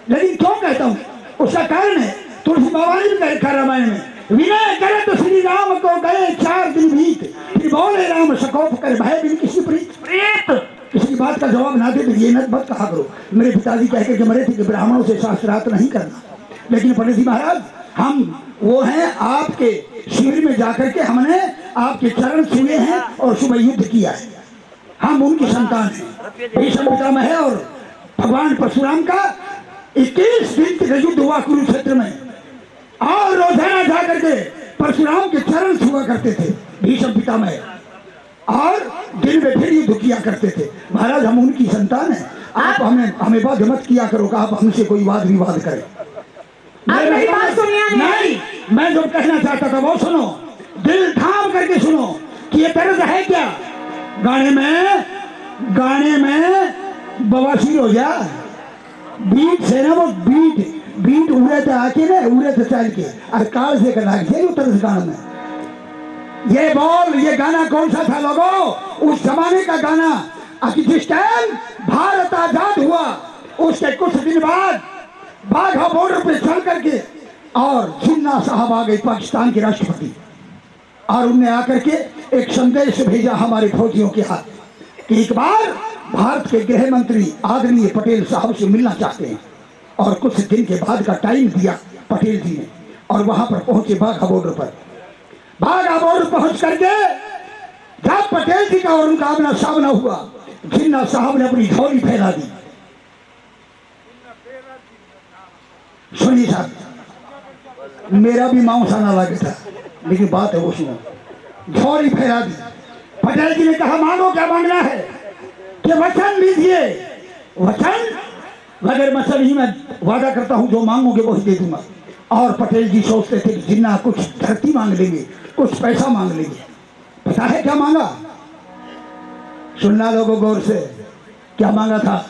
लेकिन क्यों कहता हूँ उसका कारण है। तुलसी बाबा ने भी कहा रामायण में, विनय करे तो श्री राम को गए 4 दिन बीत, फिर बोले राम सकोप कर भय बिन किसी प्रीत। किसी बात का जवाब ना दे तो ये मत कहा करो। मेरे पिताजी कह के मरे थे कि ब्राह्मणों से शास्त्रार्थ नहीं करना, लेकिन पंडित जी महाराज, हम वो हैं आपके शिविर में जाकर के हमने आपके चरण छुए हैं और सुबह युद्ध किया है। हम उनकी संतान हैं। भीष्म पितामह है और भगवान परशुराम का 21 दिन का युद्ध हुआ कुरुक्षेत्र में, और रोजाना जा करके परशुराम के चरण छुआ करते थे भीष्म पितामह, और दिन में फिर युद्ध किया करते थे। महाराज हम उनकी संतान हैं, आप हमें बाध्य मत किया करो कि आप हमसे कोई वाद विवाद करें।
मेरी बात सुनिए।
नहीं, मैं जो कहना चाहता था वो सुनो, दिल थाम करके सुनो कि ये तर्ज है क्या। गाने में बवासीर हो जा, बीट से ना वो बीट उड़े थे आके ना, उड़े थे चल के, और काल से कला के तर्ज गाना में। ये बोल, ये गाना कौन सा था लोगों? उस जमाने का गाना। जिस टाइम भारत आजाद हुआ उसके कुछ दिन बाद बाघा बॉर्डर पे चल करके और जिन्ना साहब आ गए, पाकिस्तान के राष्ट्रपति, और उनने आकर के एक संदेश भेजा हमारे फौजियों के हाथ कि एक बार भारत के गृह मंत्री आदरणीय पटेल साहब से मिलना चाहते हैं। और कुछ दिन के बाद का टाइम दिया पटेल जी ने, और वहां पर पहुंचे बाघा बॉर्डर पर। बाघा बॉर्डर पहुंच करके जब पटेल जी का और उनका आमना सामना हुआ, जिन्ना साहब ने अपनी झोली फैला दी। सुनिए साहब, मेरा भी मांस आना लगा था, लेकिन बात है वो सुनो। झोली फैला दी। पटेल जी ने कहा मांगो, क्या मांगना है? कि वचन लीजिए। वचन? मगर वचन ही मैं वादा करता हूं, जो मांगोगे वही दे दूंगा। और पटेल जी सोचते थे कि जिन्ना कुछ धरती मांग लेंगे, कुछ पैसा मांग लेंगे। पता है क्या मांगा? सुनना लोगों गौर से, क्या मांगा था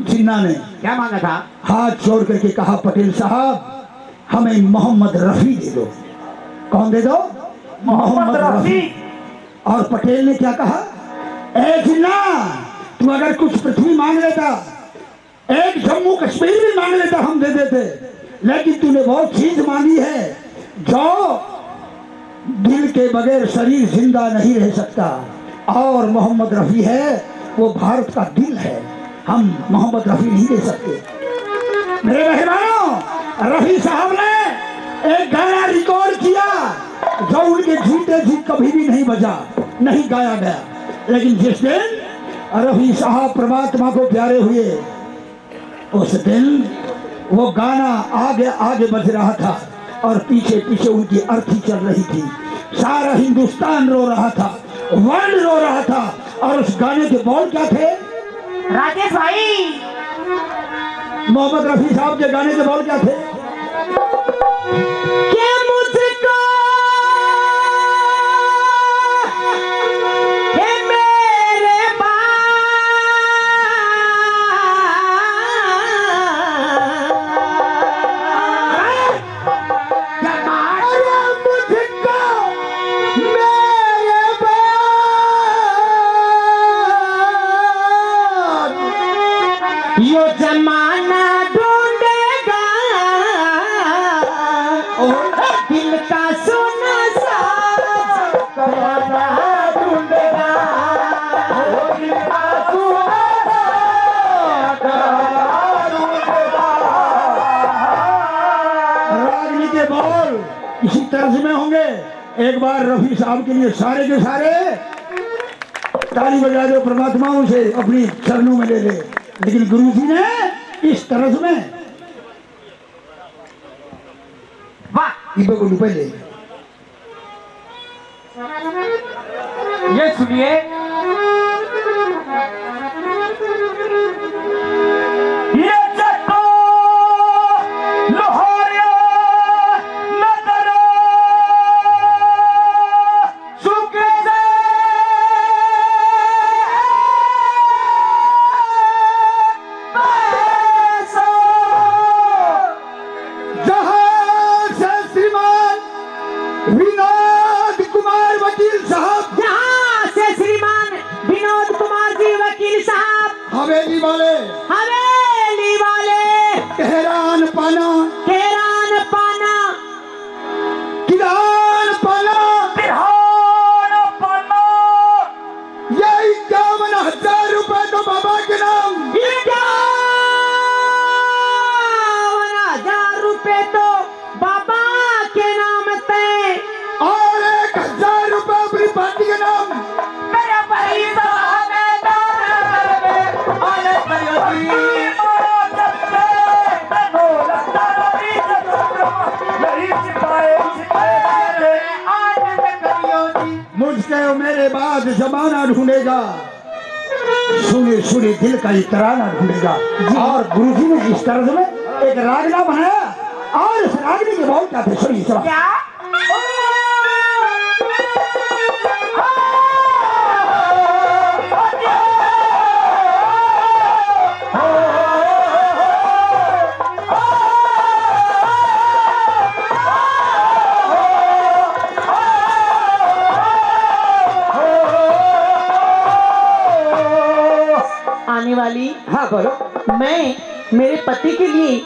जिन्ना ने?
क्या मांगा था?
हाथ जोड़ करके कहा, पटेल साहब हमें मोहम्मद रफी दे दो। कौन दे दो?
मोहम्मद रफी।
और पटेल ने क्या कहा? ए जिन्ना, तू अगर कुछ पृथ्वी मांग लेता, एक जम्मू कश्मीर भी मांग लेता, हम दे देते, लेकिन तूने वो चीज मांगी है जो दिल के बगैर शरीर जिंदा नहीं रह सकता। और मोहम्मद रफी है, वो भारत का दिल है, हम मोहम्मद रफी नहीं दे सकते। मेरे मेहमानों, रफी साहब ने एक गाना रिकॉर्ड किया जो उनके जीते जी कभी भी नहीं बजा, नहीं गाया गया। लेकिन जिस दिन रफी साहब परमात्मा को प्यारे हुए, उस दिन वो गाना आगे आगे बज रहा था और पीछे पीछे उनकी अर्थी चल रही थी। सारा हिंदुस्तान रो रहा था, वर्ल्ड रो रहा था। और उस गाने के बोल क्या थे
राजेश भाई?
मोहम्मद रफी साहब के गाने के बोल क्या थे?
क्या मुझको हे मेरे बाप, यो जमाना ढूंढेगा दिल का सोना साथ ढूंढेगा, दिल का सोना
रागनी के बोल इसी तर्ज में होंगे। एक बार रफी साहब के लिए सारे के सारे ताली बजा दो, परमात्माओं से अपनी चरणों में ले ले। लेकिन गुरुजी ने इस तरह में
वाह,
इबे को पहले
ये सुनिए।
ये चक्को लोहारिया न करो शुक्र से पैसा।
जहां से श्रीमान विनोद कुमार वकील साहब,
यहाँ से श्रीमान विनोद कुमार जी वकील साहब,
हवेली वाले
हवेली वाले,
कहरान पाना,
केरान पाना,
किरान पाना,
बिहार पन्ना
ये 51,000 रुपए तो बाबा के नाम,
51,000 रुपए तो बाबा के नाम पे,
और 1,000 रुपए अपनी पार्टी के नाम।
मेरा भाई साहब
मुझको मेरे बाद जमाना ढूंढेगा, सुने सुने दिल का एक तराना ढूंढेगा। और गुरुजी ने इस तर्ज में एक रागना बनाया और इस रागनी के बहुत क्या थे, सुनिए
क्या? आने वाली
हाँ बोलो।
मैं मेरे पति के लिए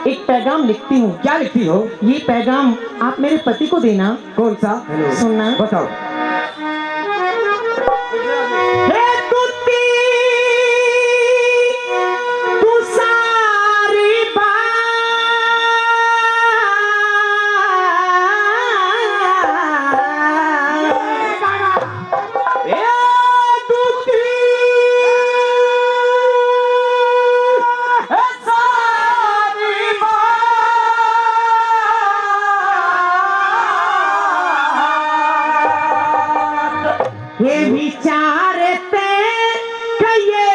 एक पैगाम लिखती हूँ।
क्या लिखती हो?
ये पैगाम आप मेरे पति को देना।
कौन सा?
सुनना।
बताओ।
हे तुत्ती, तू सारी ये विचारते कहिए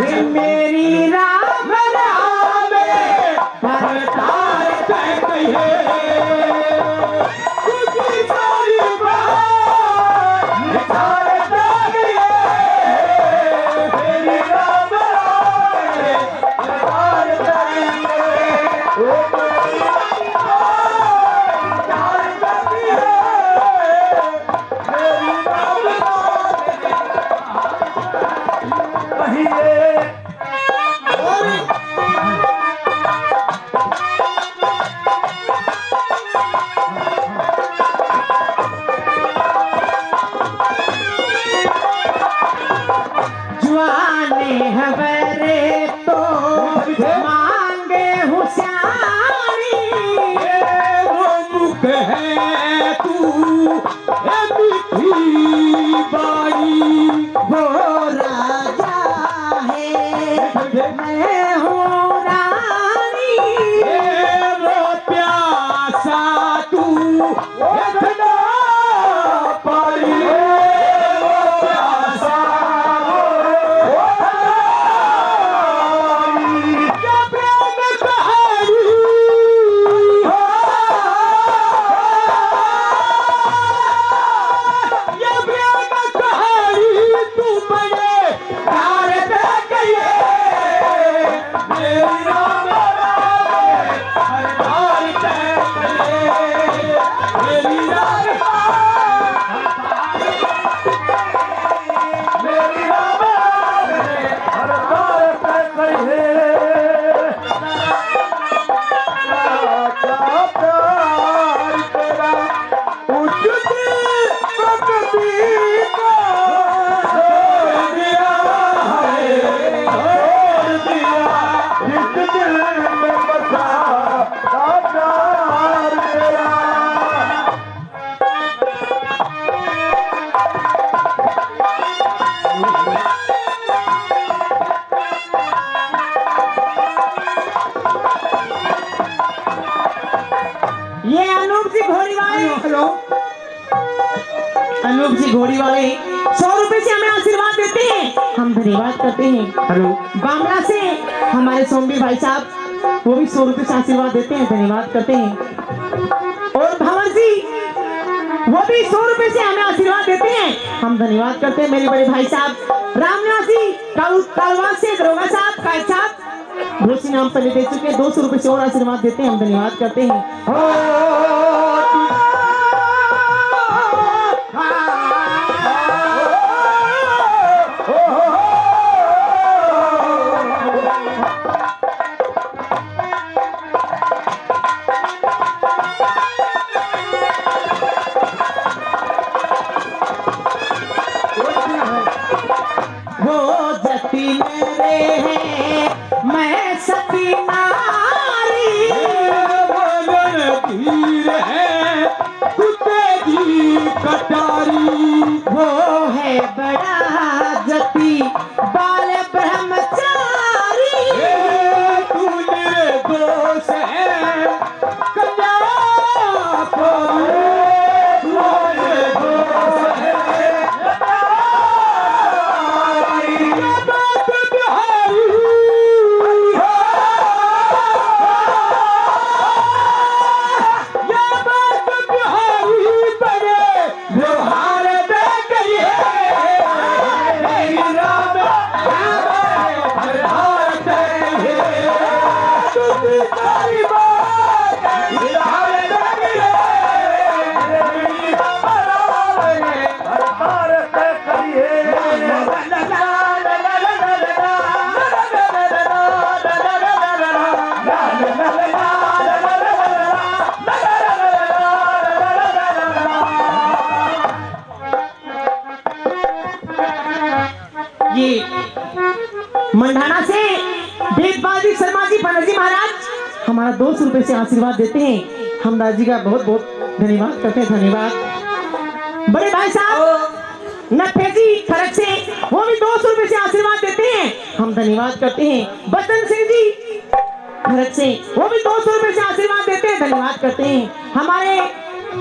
ये मेरी राम राम परतार कहिए तुझी सारी बात विचारते कहिए मेरी राम राम परतार कहिए। जुआने हवरे तो मांगे होशियारी, वो मुख है तू मिठी बाई, वो राजा है मैं हूँ रानी, वो प्यासा तू इतना पाई, वो प्यासा ये अनूप जी घोड़ी वाले, अनूप जी घोड़ी वाले 100 रुपए से हमें आशीर्वाद देते हैं, हम धन्यवाद करते हैं।
हेलो।
बांग्ला से हमारे सोमवी भाई साहब वो भी 100 रुपए से आशीर्वाद देते हैं, धन्यवाद करते हैं। और भंवर जी वो भी 100 रुपए से हमें आशीर्वाद देते हैं, हम धन्यवाद करते हैं। मेरे बड़े भाई साहब रामनिवासी कालवास से दरोगा साहब कायद साहब घोषी नाम पर दे चुके 200 रुपए से और आशीर्वाद देते हैं, हम धन्यवाद करते हैं। वो जति मेरे हैं मैं सती नारी, मंडाना से देवपाल जी, शर्मा जी, पंडित जी महाराज हमारा 200 रुपए से आशीर्वाद देते हैं। हम दादी का बहुत बहुत धन्यवाद करते हैं। धन्यवाद। बड़े भाई साहब नफे जी खड़क से वो भी 200 रुपए से आशीर्वाद देते हैं। हम धन्यवाद करते हैं। बचन सिंह जी खड़क से वो भी 200 रुपए से आशीर्वाद देते हैं। धन्यवाद करते हैं। हमारे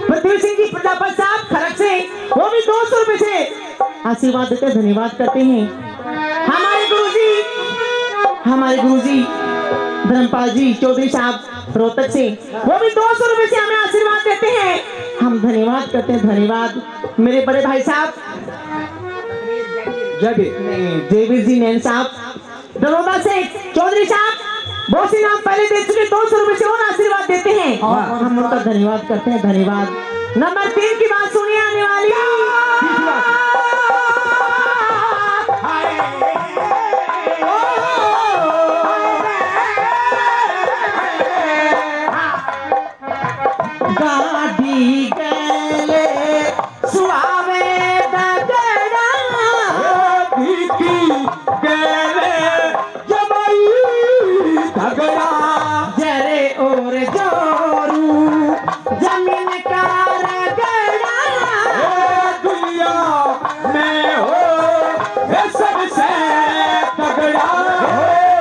पृथ्वी सिंह जी प्रजापति साहब खड़क से वो भी 200 रुपए से आशीर्वाद देते हैं। धन्यवाद करते हैं। हमारे गुरुजी धर्मपाल जी चौधरी साहब रोहतक से वो भी 200 रुपए से हमें आशीर्वाद देते हैं। हम धन्यवाद करते हैं। धन्यवाद। मेरे बड़े भाई साहब जयवीर जी नैन साहब दरोदा से चौधरी साहब बहुत सी नाम पहले दे चुके 200 रुपए से और आशीर्वाद देते हैं। हम उनका धन्यवाद करते हैं। धन्यवाद। नंबर 3 की बात सुनिए आने वाली। गाड़ी गले सुआवे दगड़ा गले जमाई दगड़ा जरे और जोरू जमीन का रगड़ा दुनिया में हो सबसे तगड़ा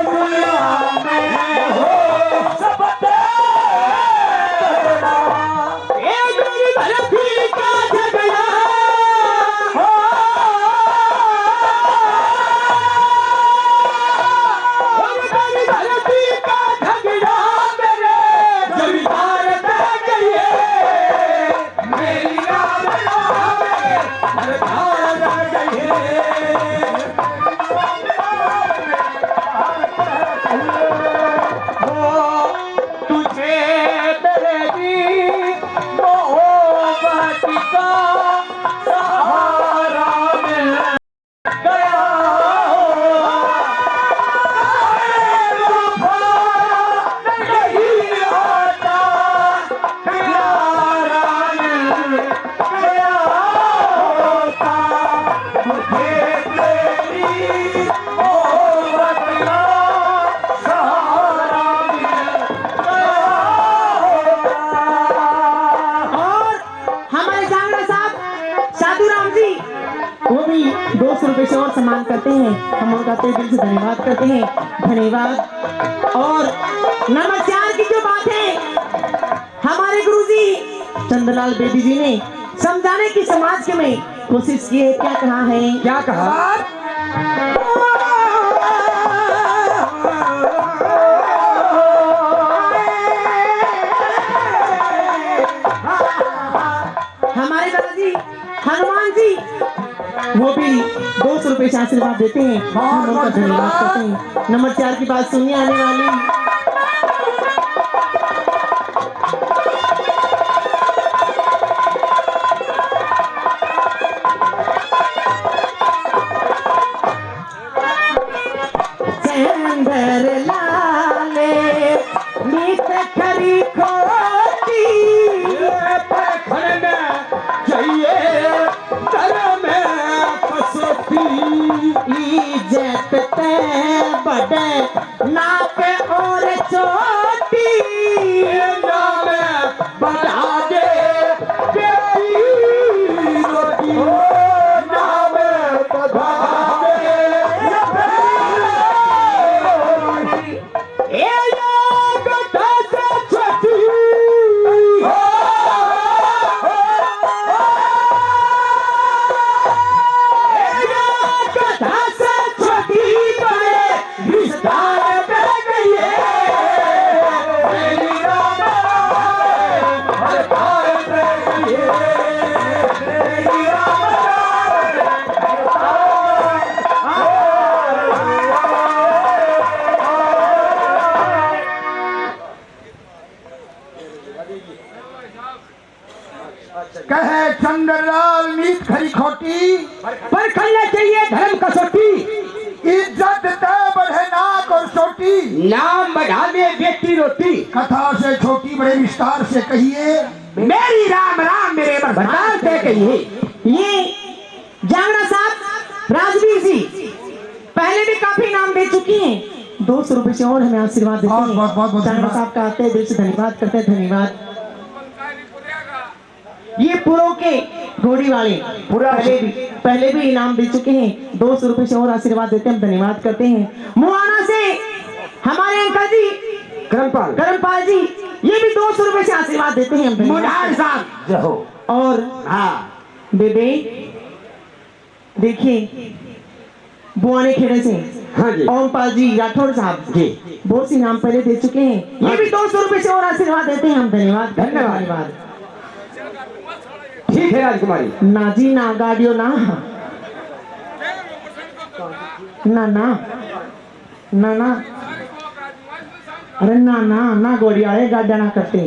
दुनिया में हो सबसे और सम्मान करते हैं। हम उनका तहे दिल से धन्यवाद करते हैं। धन्यवाद। और नंबर 4 की जो बात है हमारे गुरुजी चंद्रलाल बेदी जी ने समझाने की समाज के में कोशिश की है। क्या कहा है?
क्या कहा?
हमारे दादाजी हनुमान जी वो भी 200 रुपए से आशीर्वाद देते हैं। हम उनका धन्यवाद करते हैं। नंबर 4 की बात सुनिए आने वाली। चंदर लाले नीत खरी खोटी
परखने चाहिए
इज्जत ते बड़े नाप और छोटी
नाम बता दे रोटी नाम बता
कहे चंद्रलाल नीत खरी खोटी
पर करना चाहिए धर्म कसौटी।
इज्जत ते बढ़े नाक और छोटी
नाम बढ़ा दे व्यक्ति रोटी।
कथा से छोटी बड़े विस्तार से कहिए
मेरी राम राम मेरे बरदार से कहिए।
ये जांगड़ा साहब राजवीर जी पहले भी काफी इनाम दे चुकी हैं। 200 रुपए से और हमें आशीर्वाद देते हैं।
बहुत
चांदा साहब का आते दिल से धन्यवाद करते हैं, धन्यवाद। ये पुरों के घोड़ी वाले पहले भी इनाम दे चुके हैं। 200 रुपए से और आशीर्वाद देते हैं, हम धन्यवाद करते हैं। मुआना से हमारे अंकल जी करमपाल जी, ये भी 200 रुपए से आशीर्वाद देते हैं, हम
मुरार साहब
जय हो।
और
हाँ
बेबे देखिए बुआने खेड़े से
हाँ जी
ओमपाल जी राठौर साहब
जी
बहुत सी नाम पहले दे चुके हैं। ये भी 200 रुपए से और आशीर्वाद देते हैं, हम धन्यवाद
धन्यवाद। ठीक है राजकुमारी।
ना जी ना गाड़ियों ना ना ना ना ना अरे ना ना ना गोड़ी आए गाड़ा ना करते